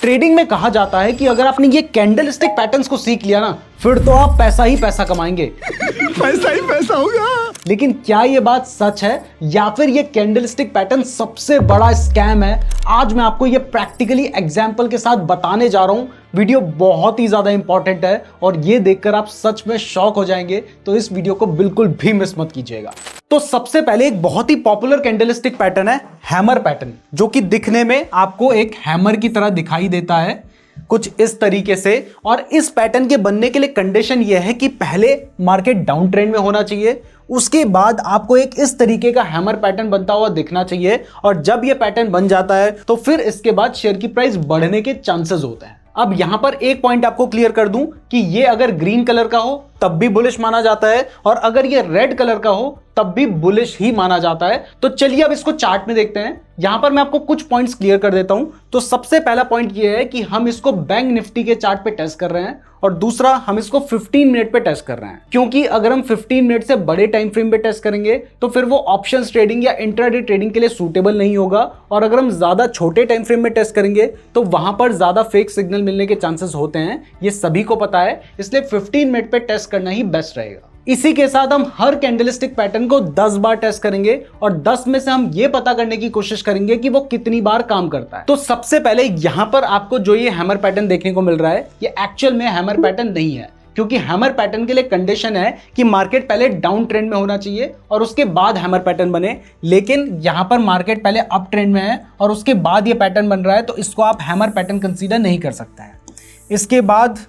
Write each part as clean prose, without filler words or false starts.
Trading में कहा जाता है कि अगर आपने ये कैंडलस्टिक पैटर्न्स को सीख लिया ना, फिर तो आप पैसा ही पैसा कमाएंगे। पैसा ही पैसा होगा। लेकिन क्या ये बात सच है या फिर ये कैंडलस्टिक पैटर्न सबसे बड़ा स्कैम है? आज मैं आपको ये प्रैक्टिकली एग्जांपल के साथ बताने जा रहा हूं। वीडियो बहुत ही ज्यादा इंपॉर्टेंट है और ये देखकर आप सच में शॉक हो जाएंगे, तो इस वीडियो को बिल्कुल भी मिस मत कीजिएगा। तो सबसे पहले एक बहुत ही पॉपुलर कैंडलस्टिक पैटर्न है हैमर पैटर्न, जो कि दिखने में आपको एक हैमर की तरह दिखाई देता है कुछ इस तरीके से। और इस पैटर्न के बनने के लिए कंडीशन यह है कि पहले मार्केट डाउन ट्रेंड में होना चाहिए, उसके बाद आपको एक इस तरीके का हैमर पैटर्न बनता हुआ दिखना चाहिए, और जब यह पैटर्न बन जाता है तो फिर इसके बाद शेयर की प्राइस बढ़ने के चांसेस होते हैं। अब यहां पर एक पॉइंट आपको क्लियर कर दूं कि ये अगर ग्रीन कलर का हो तब भी बुलिश माना जाता है, और अगर ये रेड कलर का हो तब भी बुलिश ही माना जाता है। तो चलिए अब इसको चार्ट में देखते हैं। यहां पर मैं आपको कुछ पॉइंट्स क्लियर कर देता हूं। तो सबसे पहला पॉइंट ये है कि हम इसको बैंक निफ्टी के चार्ट पे टेस्ट कर रहे हैं, और दूसरा हम इसको 15 मिनट पे टेस्ट कर रहे हैं, क्योंकि अगर हम 15 मिनट से बड़े टाइम फ्रेम पे टेस्ट करेंगे तो फिर वो ऑप्शंस ट्रेडिंग या इंट्राडे ट्रेडिंग के लिए सूटेबल नहीं होगा, और अगर हम ज्यादा छोटे टाइम फ्रेम में टेस्ट करेंगे तो वहां पर ज्यादा फेक सिग्नल मिलने के चांसेस होते हैं। ये सभी को पता है, इसलिए 15 मिनट पे टेस्ट करना ही बेस्ट रहेगा। इसी के साथ हम हर कैंडलस्टिक पैटर्न को 10 बार टेस्ट करेंगे, और 10 में से हम ये पता करने की कोशिश करेंगे कि वो कितनी बार काम करता है। तो सबसे पहले यहां पर आपको जो ये हैमर पैटर्न देखने को मिल रहा है, ये एक्चुअल में हैमर पैटर्न नहीं है, क्योंकि हैमर पैटर्न के लिए कंडीशन है कि मार्केट पहले डाउन ट्रेंड में होना चाहिए और उसके बाद हैमर पैटर्न बने। लेकिन यहां पर मार्केट पहले अप ट्रेंड में है और उसके बाद ये पैटर्न बन रहा है, तो इसको आप हैमर पैटर्न कंसीडर नहीं कर सकते हैं। इसके बाद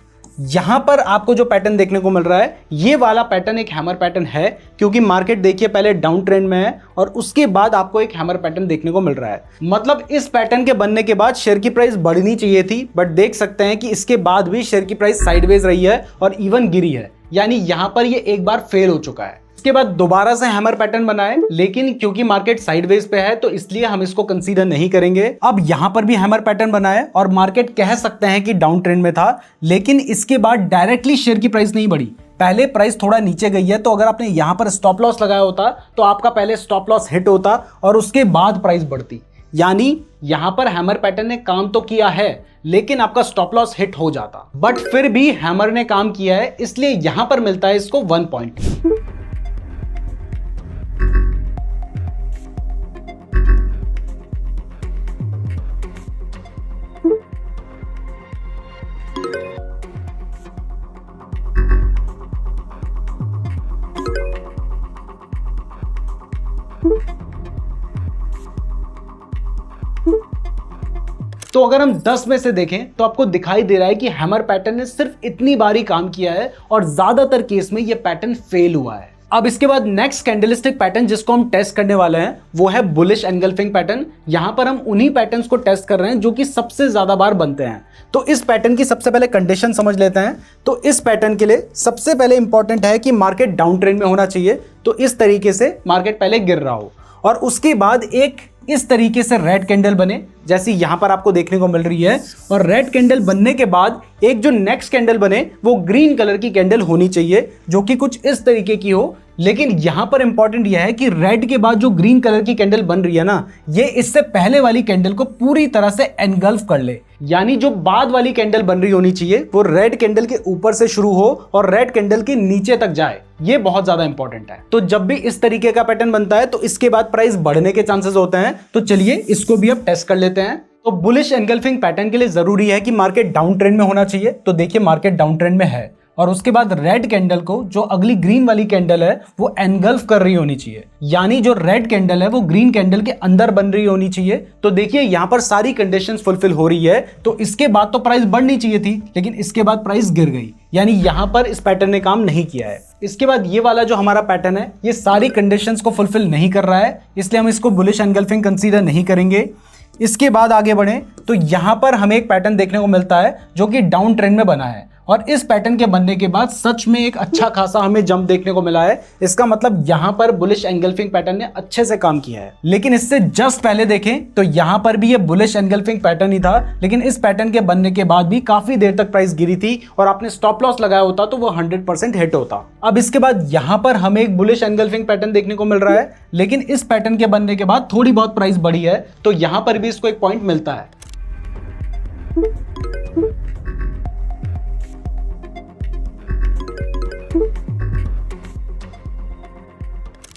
यहां पर आपको जो पैटर्न देखने को मिल रहा है, ये वाला पैटर्न एक हैमर पैटर्न है, क्योंकि मार्केट देखिए पहले डाउन ट्रेंड में है और उसके बाद आपको एक हैमर पैटर्न देखने को मिल रहा है। मतलब इस पैटर्न के बनने के बाद शेयर की प्राइस बढ़नी चाहिए थी, बट देख सकते हैं कि इसके बाद भी शेयर की प्राइस साइडवेज रही है और इवन गिरी है, यानी यहां पर ये एक बार फेल हो चुका है। इसके बाद दोबारा से हैमर पैटर्न बना है, लेकिन क्योंकि मार्केट साइडवेज पे है तो इसलिए हम इसको कंसीडर नहीं करेंगे। अब यहां पर भी हैमर पैटर्न बना है और मार्केट कह सकते हैं कि डाउन ट्रेंड में था, लेकिन इसके बाद डायरेक्टली शेयर की प्राइस नहीं बढ़ी। पहले प्राइस थोड़ा नीचे गई है, तो अगर आपने यहां पर स्टॉप लॉस लगाया होता तो आपका पहले स्टॉप लॉस हिट होता और उसके बाद प्राइस बढ़ती। यानी यहां पर हैमर पैटर्न ने काम तो किया है, लेकिन आपका स्टॉप लॉस हिट हो जाता, बट फिर भी हैमर ने काम किया है, इसलिए यहां पर मिलता है इसको 1 पॉइंट। तो अगर हम 10 में से देखें तो आपको दिखाई दे रहा है कि हैमर पैटर्न ने सिर्फ इतनी बार ही काम किया है और ज्यादातर केस में ये पैटर्न फेल हुआ है। अब इसके बाद नेक्स्ट कैंडलस्टिक पैटर्न जिसको हम टेस्ट करने वाले हैं वो है बुलिश एनगल्फिंग पैटर्न। यहां पर हम उन्हीं पैटर्न्स को टेस्ट कर रहे हैं जो कि सबसे ज्यादा बार बनते हैं। तो इस पैटर्न की सबसे पहले कंडीशन समझ लेते हैं। तो इस पैटर्न के लिए सबसे पहले इंपॉर्टेंट है कि मार्केट डाउन ट्रेंड में होना चाहिए, तो इस तरीके से मार्केट पहले गिर रहा हो और उसके बाद एक इस तरीके से रेड कैंडल बने, जैसी यहां पर आपको देखने को मिल रही है। और रेड कैंडल बनने के बाद एक जो नेक्स्ट कैंडल बने वो ग्रीन कलर की कैंडल होनी चाहिए, जो कि कुछ इस तरीके की हो। लेकिन यहां पर इंपॉर्टेंट यह है कि रेड के बाद जो ग्रीन कलर की कैंडल बन रही है ना, ये इससे पहले वाली कैंडल को पूरी तरह से एनगल्फ कर ले। यानी जो बाद वाली कैंडल बन रही होनी चाहिए वो रेड कैंडल के ऊपर से शुरू हो और रेड कैंडल के नीचे तक जाए। ये बहुत ज्यादा इंपॉर्टेंट है। तो जब भी इस तरीके का पैटर्न बनता है तो इसके बाद प्राइस बढ़ने के चांसेस होते हैं। तो चलिए इसको भी अब टेस्ट कर लेते हैं। तो बुलिश एनगल्फिंग पैटर्न के लिए जरूरी है कि मार्केट डाउन ट्रेंड में होना चाहिए। तो देखिए मार्केट डाउन ट्रेंड में है और उसके बाद रेड कैंडल को जो अगली ग्रीन वाली कैंडल है वो एनगल्फ कर रही होनी चाहिए, यानी जो रेड कैंडल है वो ग्रीन कैंडल के अंदर बन रही होनी चाहिए। तो देखिए यहां पर सारी कंडीशंस फुलफिल हो रही है, तो इसके बाद तो प्राइस बढ़नी चाहिए थी, लेकिन इसके बाद प्राइस गिर गई, यानी यहां पर इस पैटर्न ने काम नहीं किया है। इसके बाद ये वाला जो हमारा पैटर्न है ये सारी कंडीशंस को फुलफिल नहीं कर रहा है, इसलिए हम इसको बुलिश एनगल्फिंग कंसीडर नहीं करेंगे। इसके बाद आगे बढ़े तो यहां पर हमें एक पैटर्न देखने को मिलता है जो कि डाउन ट्रेंड में बना है, और इस पैटर्न के बनने के बाद सच में एक अच्छा खासा हमें जंप देखने को मिला है। इसका मतलब यहां पर बुलिश एनगल्फिंग पैटर्न ने अच्छे से काम किया है। लेकिन इससे जस्ट पहले देखें तो यहां पर भी ये बुलिश एनगल्फिंग पैटर्न ही था, लेकिन इस पैटर्न के बनने के बाद भी काफी देर तक प्राइस गिरी थी और आपने स्टॉप लॉस लगाया होता तो वो 100% हिट होता। अब इसके बाद यहां पर हमें एक बुलिश एनगल्फिंग पैटर्न देखने को मिल रहा है, लेकिन इस पैटर्न के बनने के बाद थोड़ी बहुत प्राइस बढ़ी है, तो यहां पर भी इसको एक पॉइंट मिलता है। तो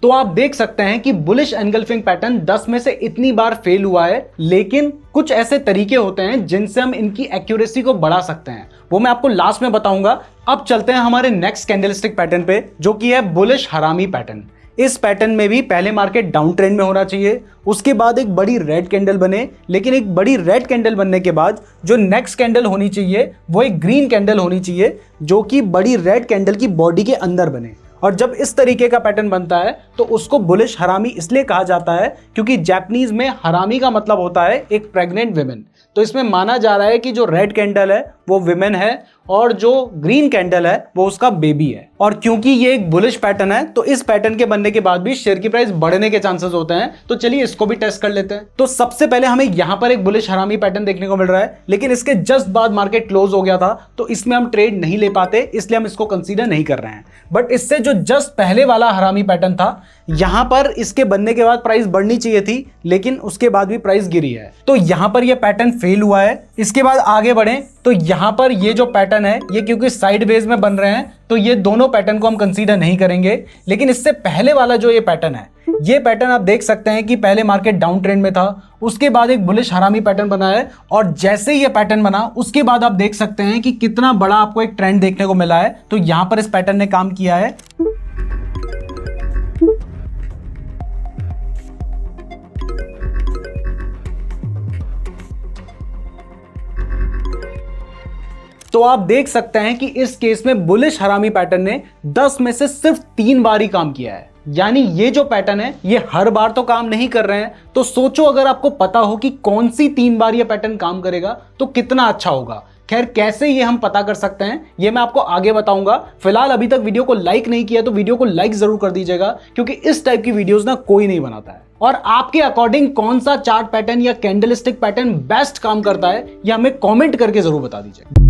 आप देख सकते हैं कि बुलिश एनगल्फिंग पैटर्न 10 में से इतनी बार फेल हुआ है, लेकिन कुछ ऐसे तरीके होते हैं जिनसे हम इनकी एक्यूरेसी को बढ़ा सकते हैं, वो मैं आपको लास्ट में बताऊंगा। अब चलते हैं हमारे नेक्स्ट कैंडलस्टिक पैटर्न पे, जो कि है बुलिश हरामी पैटर्न। इस पैटर्न में भी पहले मार्केट डाउन ट्रेंड में होना चाहिए, उसके बाद एक बड़ी रेड कैंडल बने, लेकिन एक बड़ी रेड कैंडल बनने के बाद जो नेक्स्ट कैंडल होनी चाहिए वो एक ग्रीन कैंडल होनी चाहिए, जो कि बड़ी रेड कैंडल की बॉडी के अंदर बने। और जब इस तरीके का पैटर्न बनता है तो उसको बुलिश हरामी इसलिए कहा जाता है क्योंकि जापानीज में हरामी का मतलब होता है एक प्रेग्नेंट विमेन। तो इसमें माना जा रहा है कि जो रेड कैंडल है वो विमेन है और जो ग्रीन कैंडल है वो उसका बेबी है। और क्योंकि ये एक बुलिश पैटर्न है तो इस पैटर्न के बनने के बाद भी शेयर की प्राइस बढ़ने के चांसेस होते हैं। तो चलिए इसको भी टेस्ट कर लेते हैं। तो सबसे पहले हमें यहां पर एक बुलिश हरामी पैटर्न देखने को मिल रहा है, लेकिन इसके जस्ट बाद मार्केट क्लोज हो गया था, तो इसमें हम ट्रेड नहीं ले पाते, इसलिए हम इसको कंसीडर नहीं कर रहे हैं। बट इससे जो जस्ट पहले वाला हरामी पैटर्न था, यहां पर इसके बनने के बाद प्राइस बढ़नी चाहिए थी, लेकिन उसके बाद भी प्राइस गिरी है। तो यहां पर यह पैटर्न फेल हुआ है। इसके बाद आगे बढ़े तो यहां पर ये जो पैटर्न है ये क्योंकि साइडवेज में बन रहे हैं, तो ये दोनों पैटर्न को हम कंसीडर नहीं करेंगे। लेकिन इससे पहले वाला जो ये पैटर्न है, ये पैटर्न आप देख सकते हैं कि पहले मार्केट डाउन ट्रेंड में था, उसके बाद एक बुलिश हरामी पैटर्न बना है, और जैसे ही ये पैटर्न बना उसके बाद आप देख सकते हैं कि कितना बड़ा आपको एक ट्रेंड देखने को मिला है। तो यहां पर इस पैटर्न ने काम किया है। तो आप देख सकते हैं कि इस केस में बुलिश हरामी पैटर्न ने 10 में से सिर्फ 3 बार ही काम किया है। यानी ये जो पैटर्न है ये हर बार तो काम नहीं कर रहे हैं। तो सोचो अगर आपको पता हो कि कौन सी 3 बार ये पैटर्न काम करेगा तो कितना अच्छा होगा। खैर कैसे ये हम पता कर सकते हैं ये मैं आपको आगे बताऊंगा। फिलहाल अभी तक वीडियो को लाइक नहीं किया तो वीडियो को लाइक जरूर कर दीजिएगा, क्योंकि इस टाइप की वीडियोस ना कोई नहीं बनाता है। और आपके अकॉर्डिंग कौन सा चार्ट पैटर्न या कैंडलस्टिक पैटर्न बेस्ट काम करता है ये हमें कमेंट करके जरूर बता दीजिए।